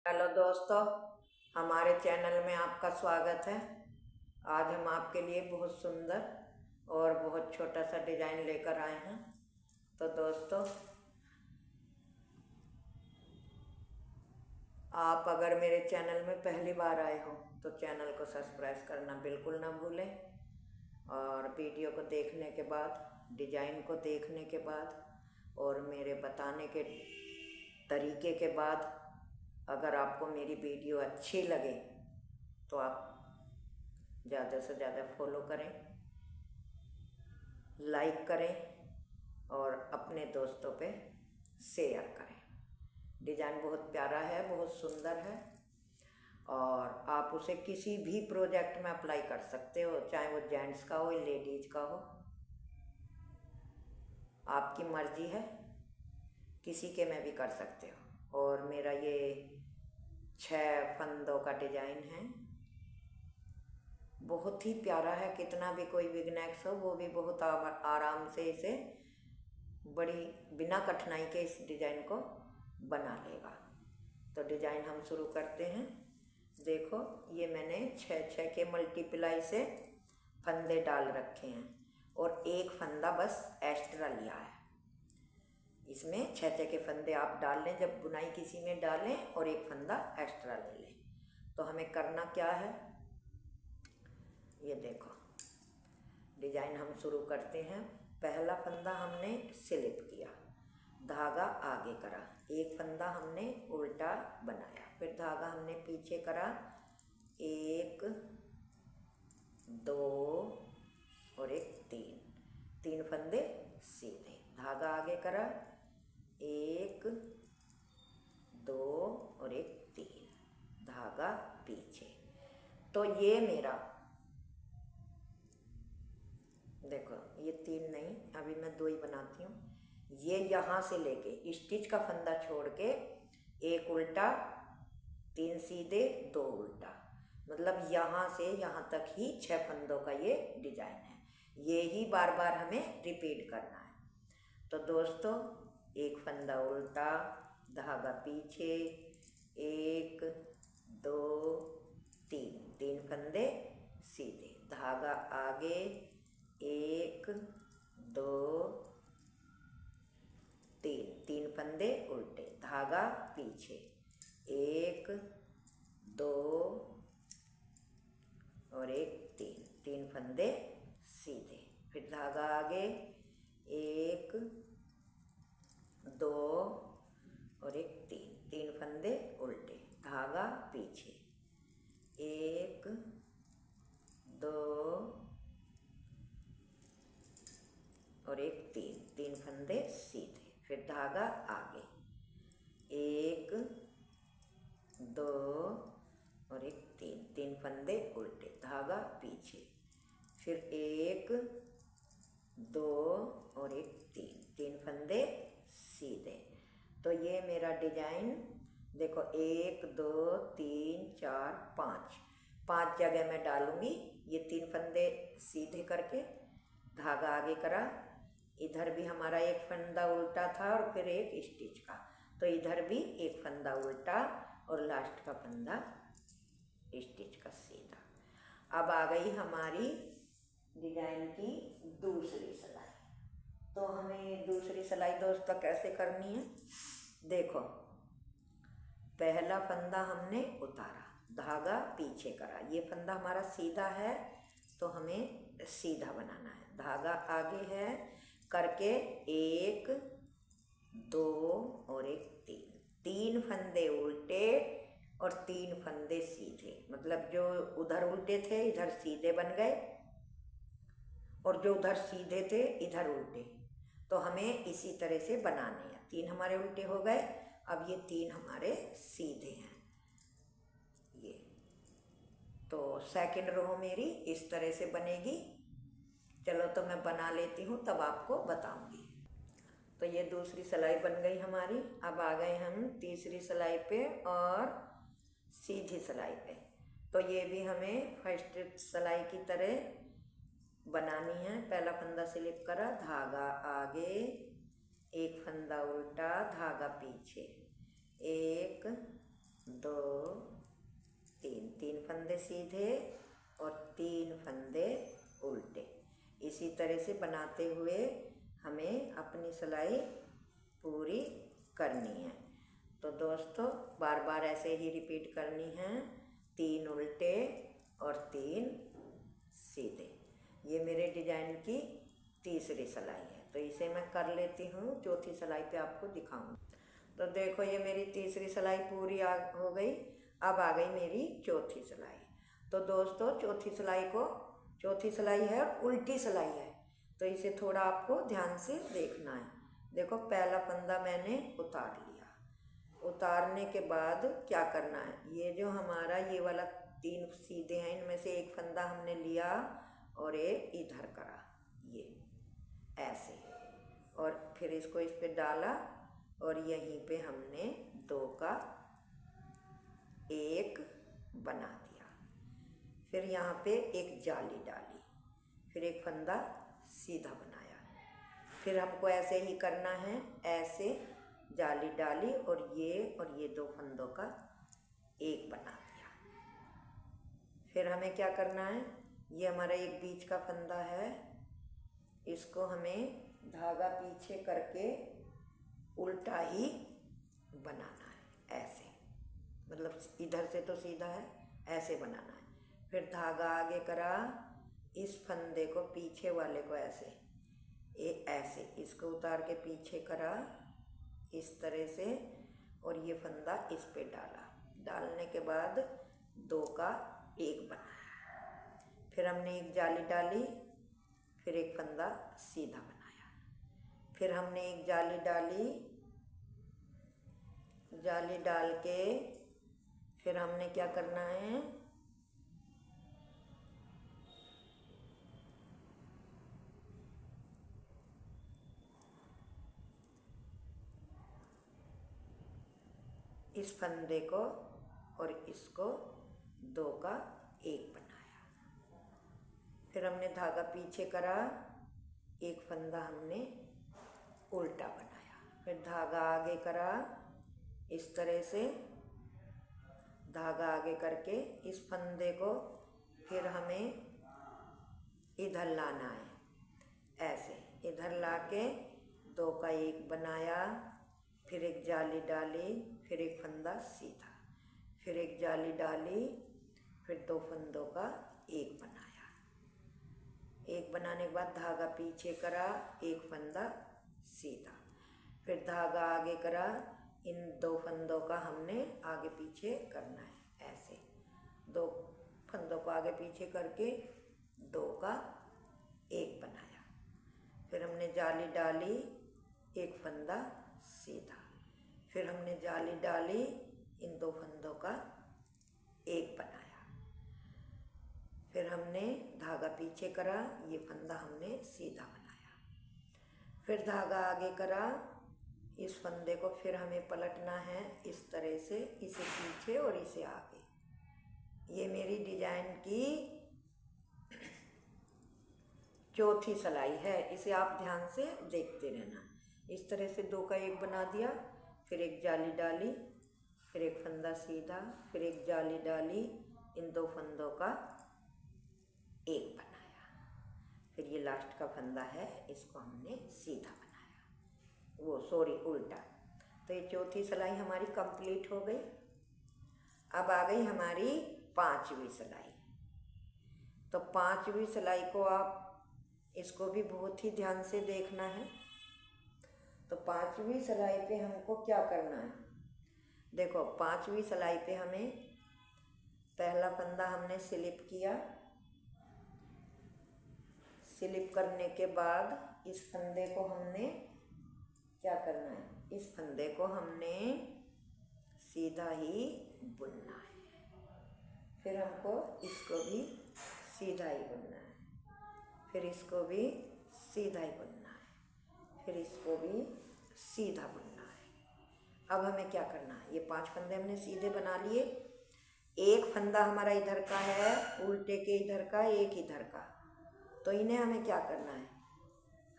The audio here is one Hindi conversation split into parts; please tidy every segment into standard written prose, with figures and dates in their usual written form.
हेलो दोस्तों, हमारे चैनल में आपका स्वागत है। आज हम आपके लिए बहुत सुंदर और बहुत छोटा सा डिज़ाइन लेकर आए हैं। तो दोस्तों, आप अगर मेरे चैनल में पहली बार आए हो तो चैनल को सब्सक्राइब करना बिल्कुल ना भूलें। और वीडियो को देखने के बाद, डिज़ाइन को देखने के बाद और मेरे बताने के तरीके के बाद अगर आपको मेरी वीडियो अच्छी लगे तो आप ज़्यादा से ज़्यादा फॉलो करें, लाइक करें और अपने दोस्तों पे शेयर करें। डिज़ाइन बहुत प्यारा है, बहुत सुंदर है और आप उसे किसी भी प्रोजेक्ट में अप्लाई कर सकते हो, चाहे वो जेंट्स का हो या लेडीज़ का हो। आपकी मर्जी है, किसी के में भी कर सकते हो। और मेरा ये 6 फंदों का डिज़ाइन है, बहुत ही प्यारा है। कितना भी कोई बिगनर्स हो वो भी बहुत आराम से इसे बड़ी बिना कठिनाई के इस डिज़ाइन को बना लेगा। तो डिज़ाइन हम शुरू करते हैं। देखो, ये मैंने 6 के मल्टीप्लाई से फंदे डाल रखे हैं और एक फंदा बस एक्स्ट्रा लिया है। इसमें 6 के फंदे आप डाल लें जब बुनाई किसी में डालें और एक फंदा एक्स्ट्रा ले लें। तो हमें करना क्या है, ये देखो डिज़ाइन हम शुरू करते हैं। पहला फंदा हमने स्लिप किया, धागा आगे करा, एक फंदा हमने उल्टा बनाया, फिर धागा हमने पीछे करा, 1 2 और एक 3 फंदे सीधे, धागा आगे करा, 1 2 और एक 3, धागा पीछे। तो ये मेरा देखो, ये 3 नहीं, अभी मैं 2 ही बनाती हूँ। ये यहाँ से लेके स्टिच का फंदा छोड़ के 1 उल्टा, 3 सीधे, 2 उल्टा, मतलब यहाँ से यहाँ तक ही 6 फंदों का ये डिज़ाइन है। ये ही बार बार हमें रिपीट करना है। तो दोस्तों, 1 फंदा उल्टा, धागा पीछे, 1 2 3 फंदे सीधे, धागा आगे, 1 2 3 फंदे उल्टे, धागा पीछे, 1 2 और एक 3 फंदे सीधे, फिर धागा आगे, 1 2 और एक 3 फंदे उल्टे, धागा पीछे, 1 2 और एक 3 फंदे सीधे, फिर धागा आगे, 1 2 और एक 3 फंदे उल्टे, धागा पीछे, फिर 1 2 और एक 3 फंदे सीधे। तो ये मेरा डिज़ाइन देखो, 1 2 3 4 5 जगह मैं डालूँगी। ये 3 फंदे सीधे करके धागा आगे करा, इधर भी हमारा एक फंदा उल्टा था और फिर एक स्टिच का, तो इधर भी एक फंदा उल्टा और लास्ट का फंदा स्टिच का सीधा। अब आ गई हमारी डिज़ाइन की दूसरी सिलाई। तो हमें दूसरी सिलाई दोस्तों कैसे करनी है, देखो, पहला फंदा हमने उतारा, धागा पीछे करा, ये फंदा हमारा सीधा है तो हमें सीधा बनाना है, धागा आगे है करके 1 2 और एक 3 फंदे उल्टे और 3 फंदे सीधे, मतलब जो उधर उल्टे थे इधर सीधे बन गए और जो उधर सीधे थे इधर उल्टे। तो हमें इसी तरह से बनाने हैं। 3 हमारे उल्टे हो गए, अब ये 3 हमारे सीधे हैं। ये तो सेकंड रो मेरी इस तरह से बनेगी। चलो तो मैं बना लेती हूँ, तब आपको बताऊँगी। तो ये दूसरी सिलाई बन गई हमारी। अब आ गए हम तीसरी सिलाई पे और सीधी सिलाई पे। तो ये भी हमें फर्स्ट सिलाई की तरह बनानी है। पहला फंदा स्लिप करा, धागा आगे, एक फंदा उल्टा, धागा पीछे, 1 2 फंदे सीधे और 3 फंदे उल्टे। इसी तरह से बनाते हुए हमें अपनी सिलाई पूरी करनी है। तो दोस्तों बार बार ऐसे ही रिपीट करनी है, 3 उल्टे और 3 सीधे। ये मेरे डिजाइन की तीसरी सिलाई है, तो इसे मैं कर लेती हूँ, चौथी सिलाई पे आपको दिखाऊंगी। तो देखो ये मेरी तीसरी सिलाई पूरी हो गई। अब आ गई मेरी चौथी सिलाई। तो दोस्तों चौथी सिलाई है और उल्टी सिलाई है, तो इसे थोड़ा आपको ध्यान से देखना है। देखो पहला फंदा मैंने उतार लिया। उतारने के बाद क्या करना है, ये जो हमारा ये वाला 3 सीधे हैं, इनमें से एक फंदा हमने लिया और एक इधर करा, ये ऐसे, और फिर इसको इस पे डाला और यहीं पे हमने 2 का 1 बना दिया। फिर यहाँ पे एक जाली डाली, फिर एक फंदा सीधा बनाया। फिर हमको ऐसे ही करना है, ऐसे जाली डाली और ये 2 फंदों का 1 बना दिया। फिर हमें क्या करना है, ये हमारा एक बीच का फंदा है, इसको हमें धागा पीछे करके उल्टा ही बनाना है, ऐसे, मतलब इधर से तो सीधा है, ऐसे बनाना है। फिर धागा आगे करा, इस फंदे को पीछे वाले को ऐसे इसको उतार के पीछे करा इस तरह से, और ये फंदा इस पे डाला। डालने के बाद 2 का 1 बनाया। फिर हमने एक जाली डाली, फिर एक फंदा सीधा बनाया। फिर हमने एक जाली डाली, जाली डाल के फिर हमने क्या करना है, इस फंदे को और इसको 2 का 1 बनाया। फिर हमने धागा पीछे करा, एक फंदा हमने उल्टा बनाया। फिर धागा आगे करा, इस तरह से धागा आगे करके इस फंदे को फिर हमें इधर लाना है, ऐसे इधर लाके 2 का 1 बनाया। फिर एक जाली डाली, फिर एक फंदा सीधा, फिर एक जाली डाली, फिर 2 फंदों का 1 बनाया। 1 बनाने के बाद धागा पीछे करा, एक फंदा सीधा, फिर धागा आगे करा, इन 2 फंदों का हमने आगे पीछे करना है, ऐसे 2 फंदों को आगे पीछे करके 2 का 1 बनाया। फिर हमने जाली डाली, एक फंदा सीधा, फिर हमने जाली डाली, इन 2 फंदों का 1 बनाया। फिर हमने धागा पीछे करा, ये फंदा हमने सीधा बनाया। फिर धागा आगे करा, इस फंदे को फिर हमें पलटना है इस तरह से, इसे पीछे और इसे आगे। ये मेरी डिजाइन की चौथी सिलाई है, इसे आप ध्यान से देखते रहना। इस तरह से 2 का 1 बना दिया, फिर एक जाली डाली, फिर एक फंदा सीधा, फिर एक जाली डाली, इन 2 फंदों का 1 बनाया। फिर ये लास्ट का फंदा है, इसको हमने सीधा बनाया, उल्टा। तो ये चौथी सिलाई हमारी कंप्लीट हो गई। अब आ गई हमारी 5वीं सिलाई। तो 5वीं सिलाई को आप इसको भी बहुत ही ध्यान से देखना है। तो 5वीं सिलाई पे हमको क्या करना है, देखो 5वीं सिलाई पे हमें पहला फंदा हमने स्लिप किया, स्लिप करने के बाद इस फंदे को हमने क्या करना है, इस फंदे को हमने सीधा ही बुनना है। फिर हमको इसको भी सीधा ही बुनना है, फिर इसको भी सीधा ही बुनना है, फिर इसको भी सीधा बुनना है। अब हमें क्या करना है, ये 5 फंदे हमने सीधे बना लिए, एक फंदा हमारा इधर का है, उल्टे के इधर का, एक इधर का। तो इन्हें हमें क्या करना है,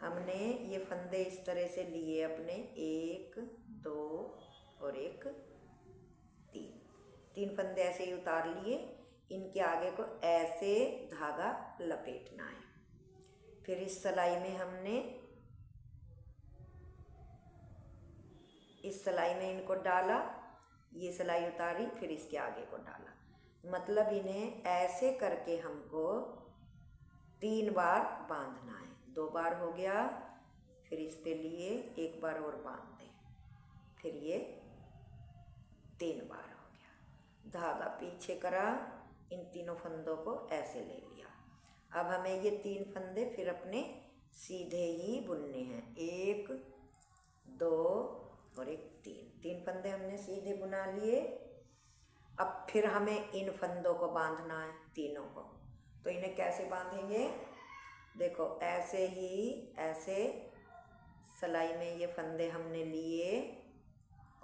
हमने ये फंदे इस तरह से लिए अपने, 1 2 और 1 3 फंदे ऐसे ही उतार लिए। इनके आगे को ऐसे धागा लपेटना है। फिर इस सिलाई में हमने इस सिलाई में इनको डाला, ये सिलाई उतारी, फिर इसके आगे को डाला। मतलब इन्हें ऐसे करके हमको 3 बार बांधना है। 2 बार हो गया, फिर इस पे लिए 1 बार और बांध दें, फिर ये 3 बार हो गया। धागा पीछे करा, इन तीनों फंदों को ऐसे ले लिया। अब हमें ये 3 फंदे फिर अपने सीधे ही बुनने हैं। 1 2 और 1 3 फंदे हमने सीधे बुना लिए। अब फिर हमें इन फंदों को बांधना है, तीनों को। तो इन्हें कैसे बांधेंगे? देखो ऐसे ही, ऐसे सिलाई में ये फंदे हमने लिए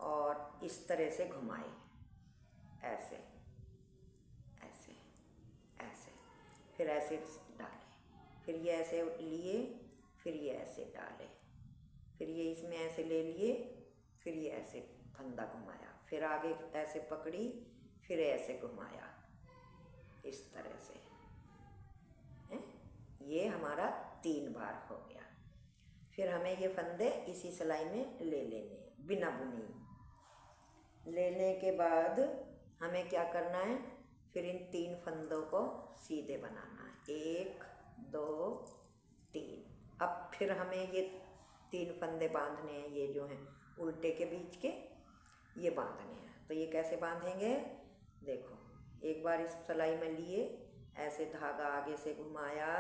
और इस तरह से घुमाए, ऐसे ऐसे ऐसे, फिर ऐसे डाले, फिर ये ऐसे लिए, फिर ये ऐसे डाले, फिर ये इसमें ऐसे ले लिए, फिर ये ऐसे फंदा घुमाया, फिर आगे ऐसे पकड़ी, फिर ऐसे घुमाया, इस तरह से है। ये हमारा 3 बार हो गया। फिर हमें ये फंदे इसी सिलाई में ले लेने बिना बुनी। लेने के बाद हमें क्या करना है? फिर इन 3 फंदों को सीधे बनाना है। 1 2 3। अब फिर हमें ये 3 फंदे बांधने हैं, ये जो हैं उल्टे के बीच के, ये बांधने हैं। तो ये कैसे बांधेंगे? देखो, एक बार इस सिलाई में लिए, ऐसे धागा आगे से घुमाया,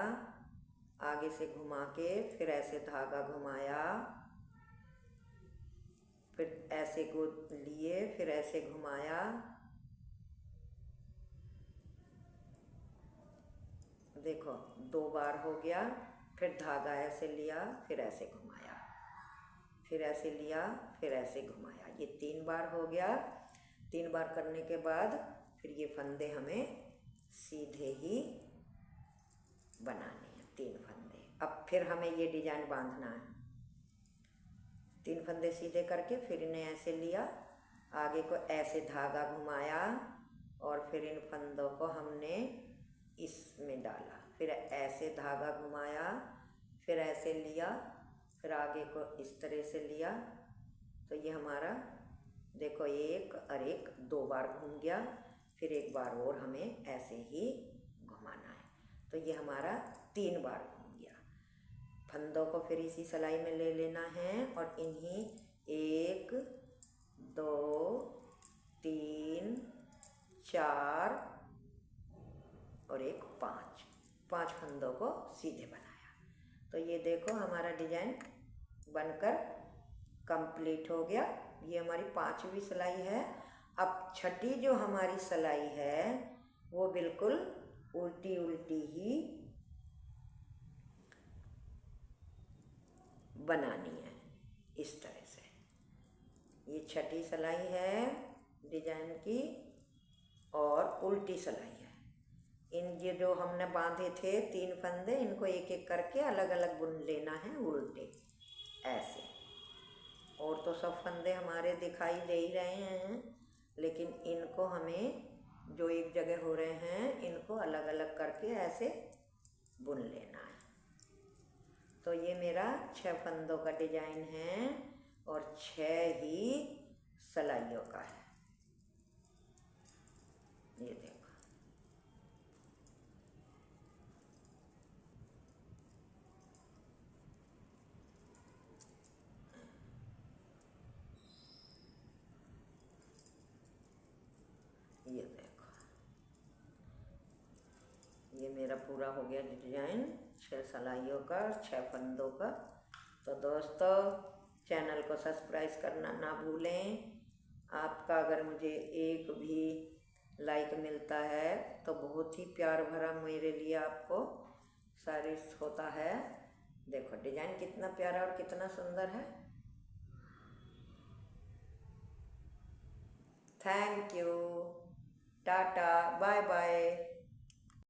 आगे से घुमा के फिर ऐसे धागा घुमाया, फिर ऐसे को लिए, फिर ऐसे घुमाया, देखो 2 बार हो गया। फिर धागा ऐसे लिया, फिर ऐसे घुमाया, फिर ऐसे लिया, फिर ऐसे घुमाया, ये 3 बार हो गया। 3 बार करने के बाद फिर ये फंदे हमें सीधे ही बनाने हैं, 3 फंदे। अब फिर हमें ये डिजाइन बांधना है। 3 फंदे सीधे करके फिर इन्हें ऐसे लिया, आगे को ऐसे धागा घुमाया और फिर इन फंदों को हमने इसमें डाला, फिर ऐसे धागा घुमाया, फिर ऐसे लिया, फिर आगे को इस तरह से लिया। तो ये हमारा देखो 1 और 1 2 बार घूम गया, फिर 1 बार और हमें ऐसे ही घुमाना है। तो ये हमारा 3 बार घूम गया। फंदों को फिर इसी सिलाई में ले लेना है और इन्हीं 1 2 3 4 और 1 5 फंदों को सीधे बनाया। तो ये देखो हमारा डिजाइन बनकर कंप्लीट हो गया। ये हमारी 5वीं सिलाई है। अब छठी जो हमारी सिलाई है वो बिल्कुल उल्टी उल्टी ही बनानी है, इस तरह से। ये छठी सिलाई है डिजाइन की और उल्टी सिलाई है। इन ये जो हमने बांधे थे 3 फंदे, इनको एक एक करके अलग अलग बुन लेना है उल्टे, ऐसे। और तो सब फंदे हमारे दिखाई दे ही रहे हैं, लेकिन इनको हमें जो एक जगह हो रहे हैं इनको अलग अलग करके ऐसे बुन लेना है। तो ये मेरा 6 फंदों का डिजाइन है और 6 ही सिलाइयों का है। ये देखो, ये देखो, ये मेरा पूरा हो गया डिजाइन 6 सिलाइयों का, 6 फंदों का। तो दोस्तों, चैनल को सब्सक्राइब करना ना भूलें। आपका अगर मुझे एक भी लाइक मिलता है तो बहुत ही प्यार भरा मेरे लिए आपको सारिश होता है। देखो डिजाइन कितना प्यारा और कितना सुंदर है। Thank you, tata, bye bye.